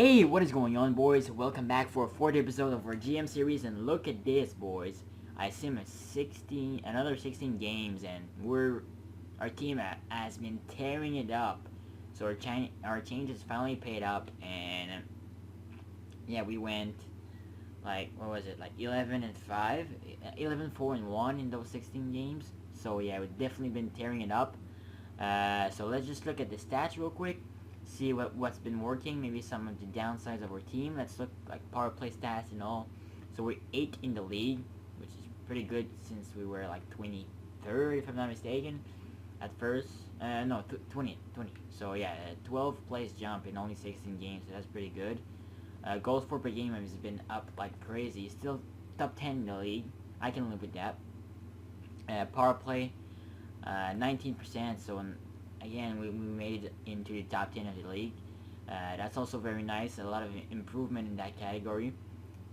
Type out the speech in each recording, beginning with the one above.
Hey, what is going on, boys? Welcome back for a fourth episode of our GM series, and look at this, boys. I sim another 16 games, and our team has been tearing it up. So our changes finally paid up, and yeah, we went like what was it, like 11 and 5, 11 4 and 1 in those 16 games. So yeah, we've definitely been tearing it up. So let's just look at the stats real quick, see what's been working, maybe some of the downsides of our team. Let's look like power play stats and all. So we're 8th in the league, which is pretty good since we were like 23rd, if I'm not mistaken, at first. No, 20. So yeah, 12 place jump in only 16 games, so that's pretty good. Goals for per game has been up like crazy. Still top 10 in the league. I can live with that. Power play, 19%, so again we made it into the top 10 of the league. That's also very nice, a lot of improvement in that category.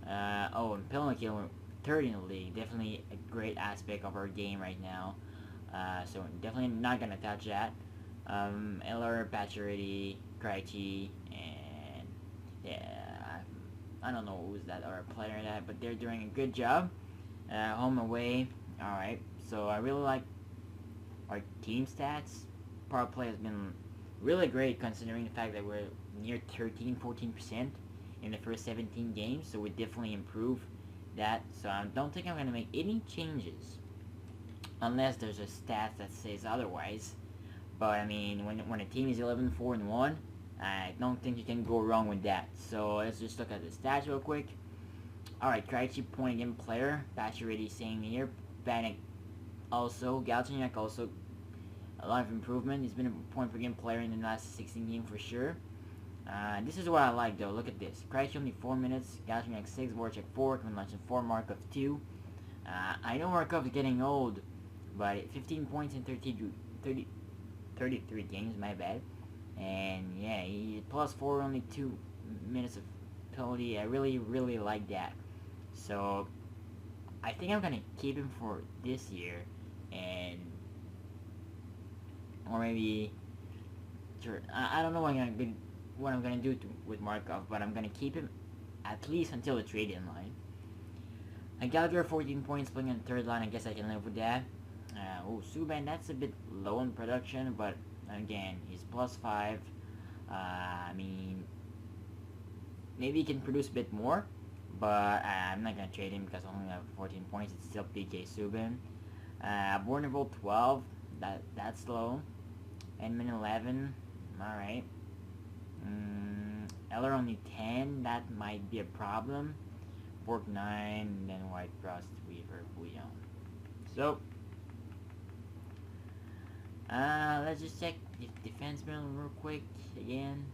And penalty kill, we're third in the league, definitely a great aspect of our game right now. So definitely not gonna touch that. Eller, Pacioretty, Krejci, and yeah, I don't know who's that other player that, but they're doing a good job. Home away, alright. So I really like our team stats. Power play has been really great considering the fact that we're near 13-14% in the first 17 games, so we definitely improved that. So I don't think I'm going to make any changes unless there's a stat that says otherwise. But I mean, when a team is 11 4 and 1, I don't think you can go wrong with that. So let's just look at the stats real quick. Alright, Krejci point game player, Pacioretty same here, Vanek also, Galchenyuk also a lot of improvement. He's been a point per game player in the last 16 games for sure. This is what I like though. Look at this. Krejci only 4 minutes, Galchenyuk 6, Voracek 4, Kevin Larson 4, Markov 2. I know Markov is getting old, but 15 points in 33 games, my bad. And yeah, he plus 4, only 2 minutes of penalty. I really like that. So I think I'm gonna keep him for this year, and or maybe sure, I don't know what I'm gonna do with Markov, but I'm gonna keep him at least until the trade deadline. Gallagher 14 points playing on the third line. I guess I can live with that. Subban, that's a bit low in production, but again, he's plus 5. I mean, maybe he can produce a bit more, but I'm not gonna trade him because I only have 14 points. It's still PK Subban. Bournemouth 12. That's low. Edmund 11. Alright. Eller only 10. That might be a problem. Borg 9. And then White, Frost, Weaver, Bouillon. So, let's just check the defenseman real quick again.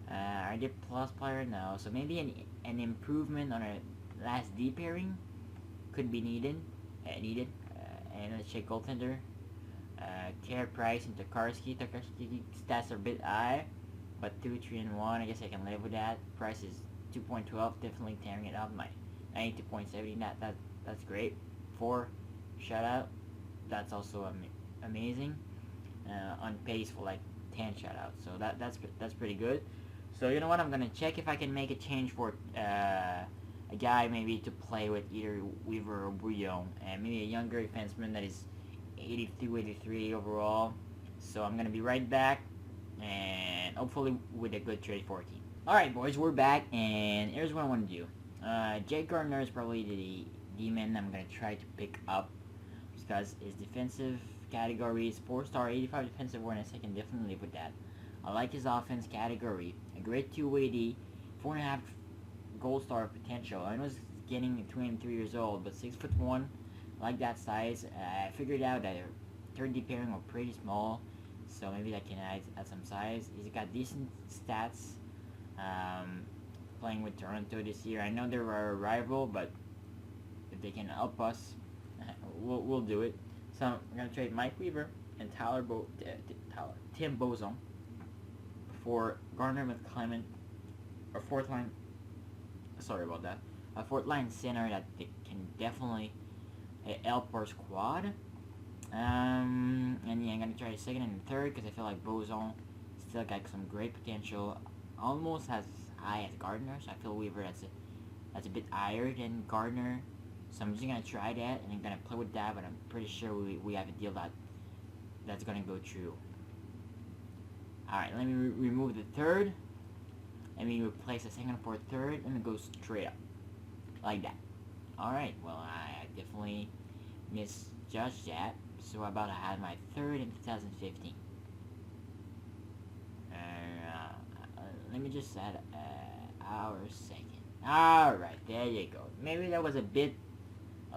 Are they plus player? No. So maybe an improvement on our last D pairing could be needed. And let's check goaltender. Care Price and Tokarski. Tokarski stats are a bit high, but 2, 3, and 1. I guess I can live with that. Price is 2.12, definitely tearing it up. My 92.70. That's great. 4 shutout. That's also amazing. On pace for like 10 shutouts. So that's pretty good. So you know what? I'm gonna check if I can make a change for a guy maybe to play with either Weaver or Bouillon, and maybe a younger defenseman that is 82, 83 overall. So I'm gonna be right back, and hopefully with a good trade for our team. Alright boys, we're back, and here's what I want to do. Jake Gardner is probably the demon I'm gonna try to pick up, because his defensive category is 4-star, 85 defensive awareness. I can definitely live with that. I like his offense category, a great 280, 4.5 gold star potential. I know he's getting 23 years old, but 6'1", like that size. I figured out that third D pairing were pretty small, so maybe that can add some size. He's got decent stats. Playing with Toronto this year. I know they're our rival, but if they can help us, we'll do it. So I'm gonna trade Mike Weaver and Tim Bozon for Gardner with Clement, or fourth line. Sorry about that. A fourth line center that can definitely help our squad. And yeah, I'm gonna try second and third because I feel like Bozon still got some great potential. Almost as high as Gardner, so I feel Weaver that's a bit higher than Gardner. So I'm just gonna try that and I'm gonna play with that, but I'm pretty sure we have a deal that's gonna go through. Alright, let me remove the third. Let me replace the second for third, and it goes straight up. Like that. Alright, well, I definitely misjudged that. So how about I had my third in 2015. Let me just add our second. Alright, there you go. Maybe that was a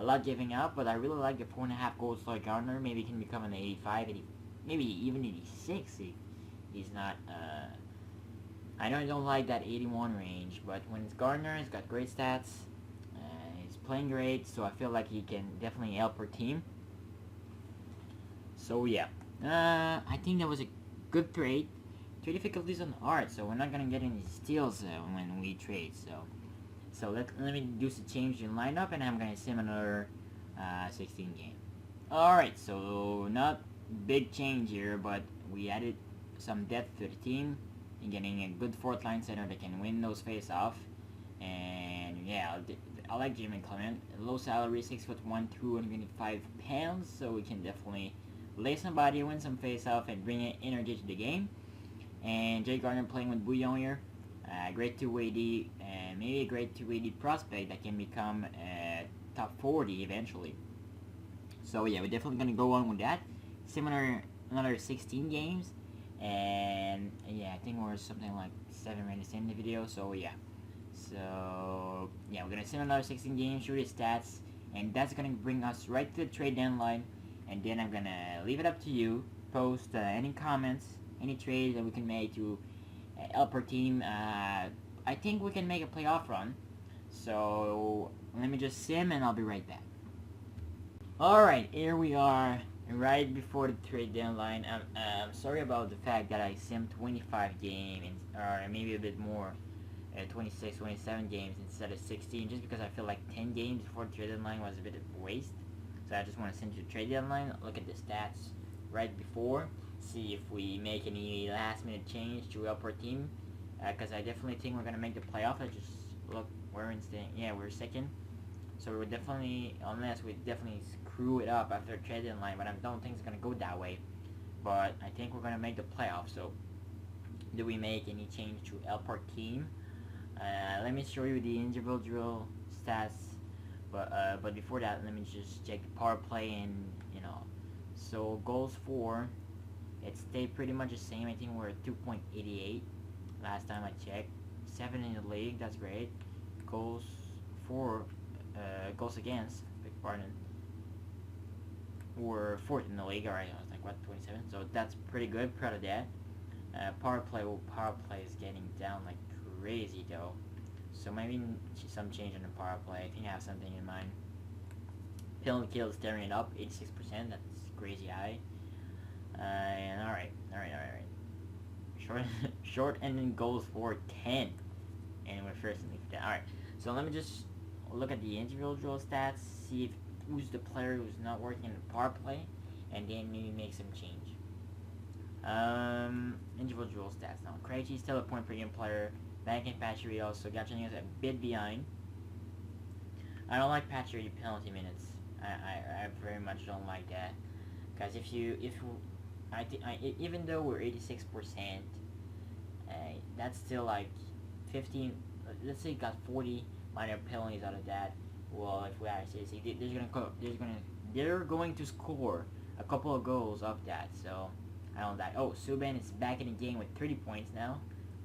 lot giving up, but I really like the 4.5 goals like Gardner. Maybe he can become an 85, 80, maybe even 86 if he's not, I know I don't like that 81 range, but when it's Gardner, he's got great stats, he's playing great, so I feel like he can definitely help our team. So yeah, I think that was a good trade. 3 difficulties on art, so we're not gonna get any steals when we trade, so let me do some change in lineup, and I'm gonna sim another 16 game. Alright, so not big change here, but we added some depth to the team and getting a good fourth line center that can win those face-off. And yeah, I like Jimmy Clement. Low salary, 6'1", 205 pounds, so we can definitely lay somebody, win some face-off, and bring energy to the game. And Jake Gardner playing with Bouillon here. Great 2-way D, and maybe a great 2-way D prospect that can become top 40 eventually. So yeah, we're definitely going to go on with that. Similar, another 16 games. And yeah, I think we're something like 7 minutes in the video, so yeah. So yeah, we're going to sim another 16 games, shoot his stats, and that's going to bring us right to the trade deadline. And then I'm going to leave it up to you. Post any comments, any trades that we can make to help our team. I think we can make a playoff run. So let me just sim and I'll be right back. Alright, here we are right before the trade deadline. I'm sorry about the fact that I simmed 25 games, or maybe a bit more, 26, 27 games instead of 16, just because I feel like 10 games before the trade deadline was a bit of a waste. So I just want to send you the trade deadline, look at the stats right before, see if we make any last minute change to help our team, because I definitely think we're going to make the playoff. I just look, we're second, so we're definitely, unless we definitely screw it up after the trade deadline, but I don't think it's going to go that way, but I think we're going to make the playoff. So do we make any change to help our team? Let me show you the individual stats, but before that, let me just check the power play, and so goals for, it stayed pretty much the same. I think we're at 2.88 last time I checked. 7 in the league, that's great. Goals for, goals against, beg pardon, we're 4th in the league. Alright, I was like, what, 27? So that's pretty good, proud of that. Power play is getting down like crazy though. So maybe some change in the power play. I think I have something in mind. Penalty kill is tearing it up, 86%, that's crazy high. And alright. Short ending goals for 10. And we're first in the 10. Alright, so let me just look at the individual stats, see if who's the player who's not working in the power play, and then maybe make some change. Individual stats now. Krejci's still a point per game player. Bank and Patchery also. Galchenyuk's a bit behind. I don't like Patchery penalty minutes. I very much don't like that. Because even though we're 86%, that's still like 15. Let's say you got 40 minor penalties out of that. Well, if we are seriously, they're going to score a couple of goals off that. So I don't like. Oh, Subban is back in the game with 30 points now,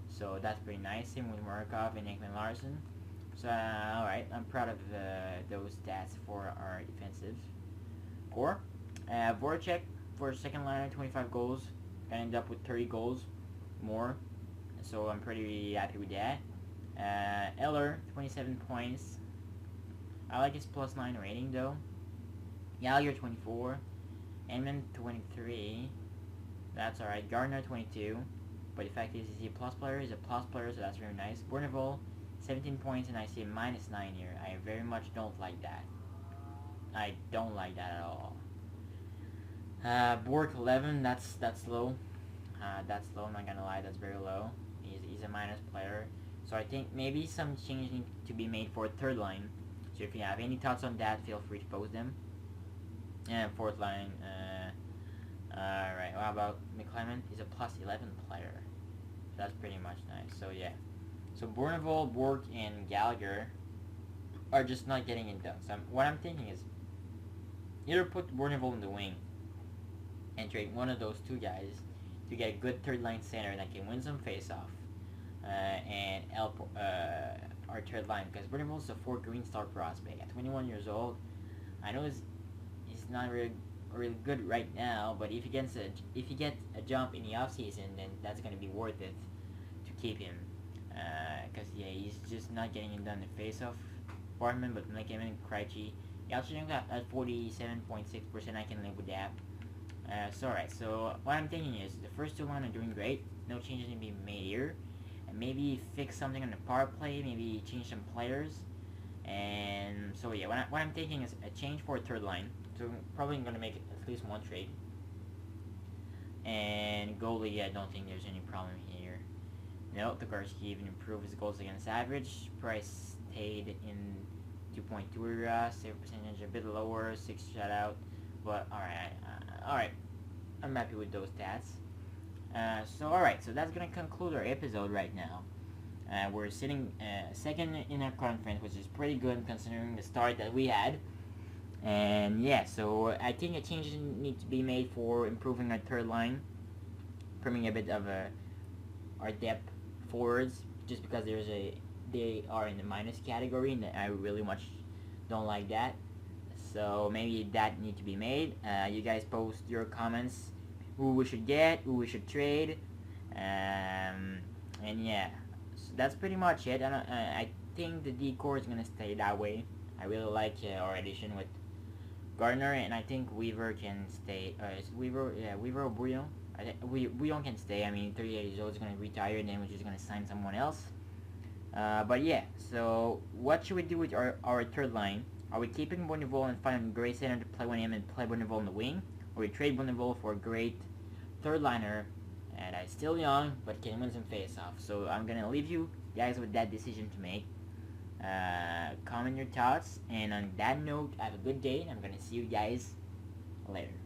so that's pretty nice. Same with Markov and Ekman Larson. So alright, I'm proud of those stats for our defensive core. Voracek for second liner, 25 goals. Gonna end up with 30 goals more, so I'm pretty happy with that. Eller, 27 points. I like his +9 rating though. Gallagher, 24. Edmund, 23. That's alright. Gardner, 22. But the fact is, he's a plus player. He's a plus player, so that's very nice. Bourneval, 17 points, and I see a -9 here. I very much don't like that. I don't like that at all. Bork, 11. That's low. That's low. I'm not gonna lie. That's very low. He's a minus player. So I think maybe some change need to be made for third line. So if you have any thoughts on that, feel free to post them. And fourth line, alright, how about McClement? He's a plus 11 player. So that's pretty much nice. So yeah. So Bourneval, Bork, and Gallagher are just not getting it done. So what I'm thinking is either put Bourneval in the wing and trade one of those two guys to get a good third line center that can win some face-off and help our third line, because Bourneval's a 4 Green Star prospect at 21 years old. I know he's not really good right now, but if he gets a jump in the off season, then that's gonna be worth it to keep him. Because yeah, he's just not getting it done in the face-off department. But like him and Krejci, he also got at 47.6%. I can live with that. So alright. So what I'm thinking is the first two line are doing great. No changes need to be made here. And maybe fix something on the power play. Maybe change some players. And so yeah, what I'm thinking is a change for a third line. So I'm probably gonna make at least one trade. And goalie, I don't think there's any problem here. No, Tokarski even improved his goals against average. Price stayed in 2.2 era. Save percentage a bit lower. 6 shutout. But alright. I'm happy with those stats. So alright, so that's gonna conclude our episode right now. We're sitting second in our conference, which is pretty good considering the start that we had. And yeah, so I think a change needs to be made for improving our third line, improving a bit of our depth forwards, just because they are in the minus category, and I really much don't like that. So maybe that need to be made. You guys post your comments, who we should get, who we should trade, and yeah, so that's pretty much it. I think the decor is gonna stay that way. I really like our addition with Gardner, and I think Weaver can stay. Weaver or Bouillon. Bouillon can stay. I mean, 38 years old is going to retire, and then we're just going to sign someone else. But yeah, so what should we do with our third line? Are we keeping Bonneval and finding a great center to play with him and play Bonneval in the wing? Or we trade Bonneval for a great third liner and is still young but can win some face-off? So I'm going to leave you guys with that decision to make. Comment your thoughts, and on that note, have a good day, and I'm going to see you guys later.